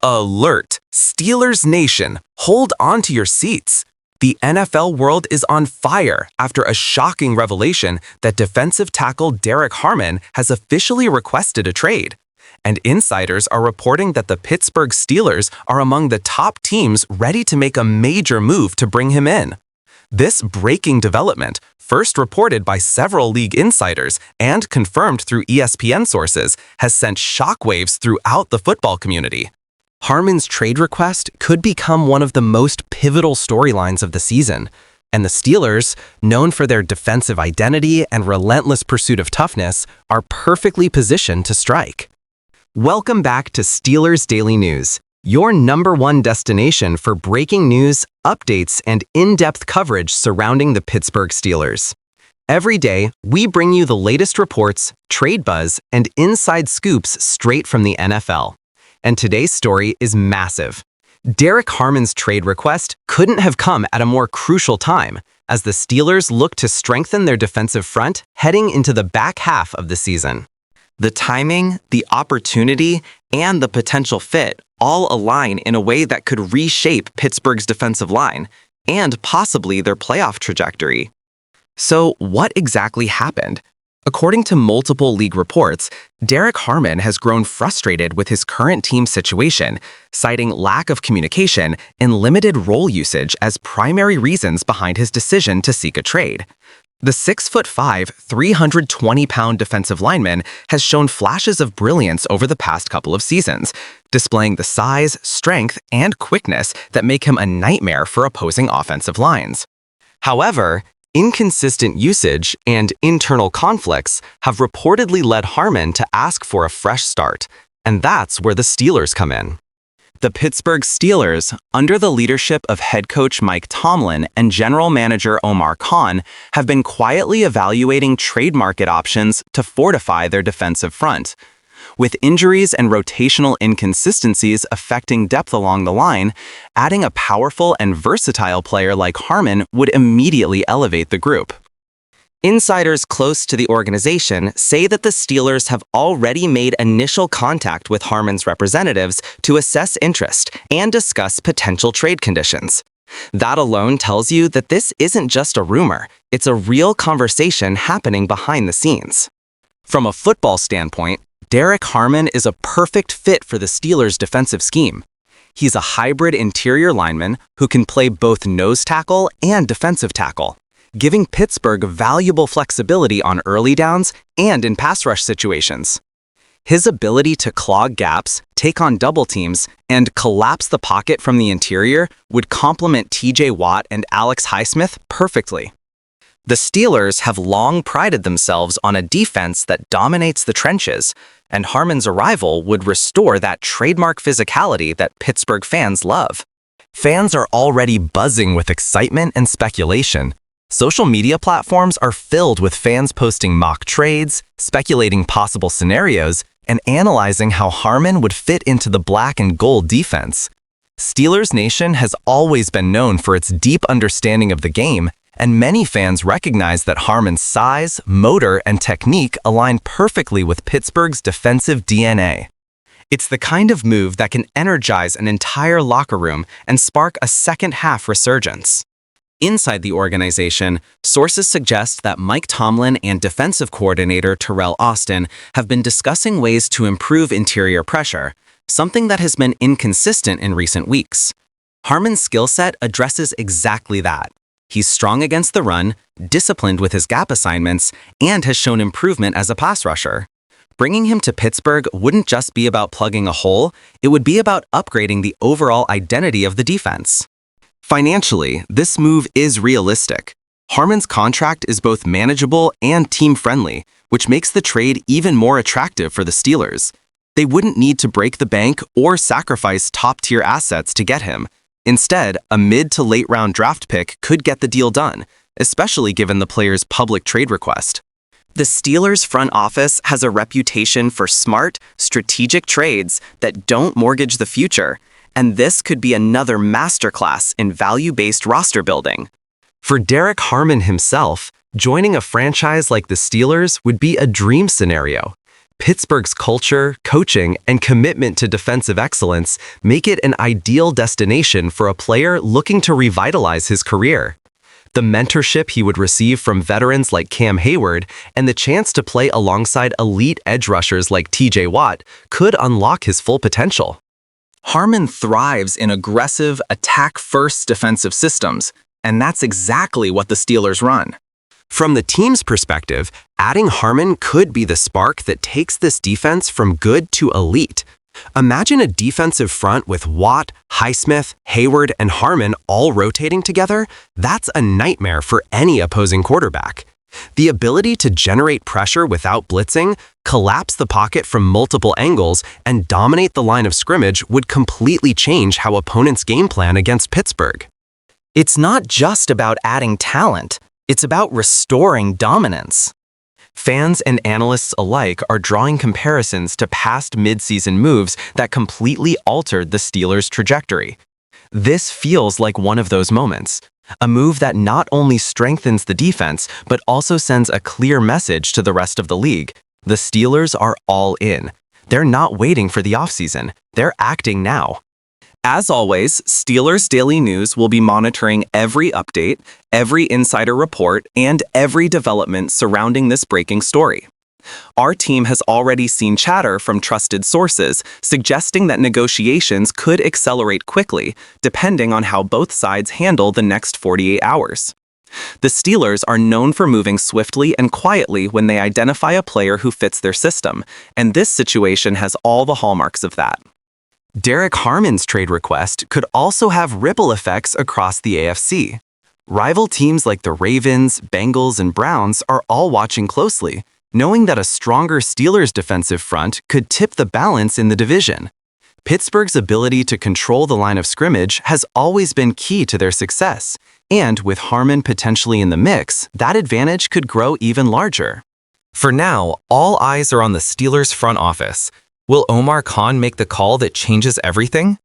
Alert! Steelers Nation, hold on to your seats. The NFL world is on fire after a shocking revelation that defensive tackle Derrick Harmon has officially requested a trade. And insiders are reporting that the Pittsburgh Steelers are among the top teams ready to make a major move to bring him in. This breaking development, first reported by several league insiders and confirmed through ESPN sources, has sent shockwaves throughout the football community. Harmon's trade request could become one of the most pivotal storylines of the season, and the Steelers, known for their defensive identity and relentless pursuit of toughness, are perfectly positioned to strike. Welcome back to Steelers Daily News, your #1 destination for breaking news, updates, and in-depth coverage surrounding the Pittsburgh Steelers. Every day, we bring you the latest reports, trade buzz, and inside scoops straight from the NFL. And today's story is massive. Derrick Harmon's trade request couldn't have come at a more crucial time, as the Steelers look to strengthen their defensive front heading into the back half of the season. The timing, the opportunity, and the potential fit all align in a way that could reshape Pittsburgh's defensive line and possibly their playoff trajectory. So, what exactly happened? According to multiple league reports, Derrick Harmon has grown frustrated with his current team situation, citing lack of communication and limited role usage as primary reasons behind his decision to seek a trade. The 6'5", 320-pound defensive lineman has shown flashes of brilliance over the past couple of seasons, displaying the size, strength, and quickness that make him a nightmare for opposing offensive lines. However, inconsistent usage and internal conflicts have reportedly led Harmon to ask for a fresh start, and that's where the Steelers come in. The Pittsburgh Steelers, under the leadership of head coach Mike Tomlin and general manager Omar Khan, have been quietly evaluating trade market options to fortify their defensive front. With injuries and rotational inconsistencies affecting depth along the line, adding a powerful and versatile player like Harmon would immediately elevate the group. Insiders close to the organization say that the Steelers have already made initial contact with Harmon's representatives to assess interest and discuss potential trade conditions. That alone tells you that this isn't just a rumor, it's a real conversation happening behind the scenes. From a football standpoint, Derrick Harmon is a perfect fit for the Steelers' defensive scheme. He's a hybrid interior lineman who can play both nose tackle and defensive tackle, giving Pittsburgh valuable flexibility on early downs and in pass rush situations. His ability to clog gaps, take on double teams, and collapse the pocket from the interior would complement TJ Watt and Alex Highsmith perfectly. The Steelers have long prided themselves on a defense that dominates the trenches, and Harmon's arrival would restore that trademark physicality that Pittsburgh fans love. Fans are already buzzing with excitement and speculation. Social media platforms are filled with fans posting mock trades, speculating possible scenarios, and analyzing how Harmon would fit into the black and gold defense. Steelers Nation has always been known for its deep understanding of the game, and many fans recognize that Harmon's size, motor, and technique align perfectly with Pittsburgh's defensive DNA. It's the kind of move that can energize an entire locker room and spark a second-half resurgence. Inside the organization, sources suggest that Mike Tomlin and defensive coordinator Terrell Austin have been discussing ways to improve interior pressure, something that has been inconsistent in recent weeks. Harmon's skill set addresses exactly that. He's strong against the run, disciplined with his gap assignments, and has shown improvement as a pass rusher. Bringing him to Pittsburgh wouldn't just be about plugging a hole, it would be about upgrading the overall identity of the defense. Financially, this move is realistic. Harmon's contract is both manageable and team-friendly, which makes the trade even more attractive for the Steelers. They wouldn't need to break the bank or sacrifice top-tier assets to get him. Instead, a mid to late round draft pick could get the deal done, especially given the player's public trade request. The Steelers' front office has a reputation for smart, strategic trades that don't mortgage the future, and this could be another masterclass in value-based roster building. For Derrick Harmon himself, joining a franchise like the Steelers would be a dream scenario. Pittsburgh's culture, coaching, and commitment to defensive excellence make it an ideal destination for a player looking to revitalize his career. The mentorship he would receive from veterans like Cam Hayward and the chance to play alongside elite edge rushers like TJ Watt could unlock his full potential. Harmon thrives in aggressive, attack-first defensive systems, and that's exactly what the Steelers run. From the team's perspective, adding Harmon could be the spark that takes this defense from good to elite. Imagine a defensive front with Watt, Highsmith, Hayward, and Harmon all rotating together. That's a nightmare for any opposing quarterback. The ability to generate pressure without blitzing, collapse the pocket from multiple angles, and dominate the line of scrimmage would completely change how opponents game plan against Pittsburgh. It's not just about adding talent, it's about restoring dominance. Fans and analysts alike are drawing comparisons to past midseason moves that completely altered the Steelers' trajectory. This feels like one of those moments, a move that not only strengthens the defense, but also sends a clear message to the rest of the league. The Steelers are all in. They're not waiting for the offseason. They're acting now. As always, Steelers Daily News will be monitoring every update, every insider report, and every development surrounding this breaking story. Our team has already seen chatter from trusted sources suggesting that negotiations could accelerate quickly, depending on how both sides handle the next 48 hours. The Steelers are known for moving swiftly and quietly when they identify a player who fits their system, and this situation has all the hallmarks of that. Derrick Harmon's trade request could also have ripple effects across the AFC. Rival teams like the Ravens, Bengals, and Browns are all watching closely, knowing that a stronger Steelers defensive front could tip the balance in the division. Pittsburgh's ability to control the line of scrimmage has always been key to their success, and with Harmon potentially in the mix, that advantage could grow even larger. For now, all eyes are on the Steelers' front office. Will Omar Khan make the call that changes everything?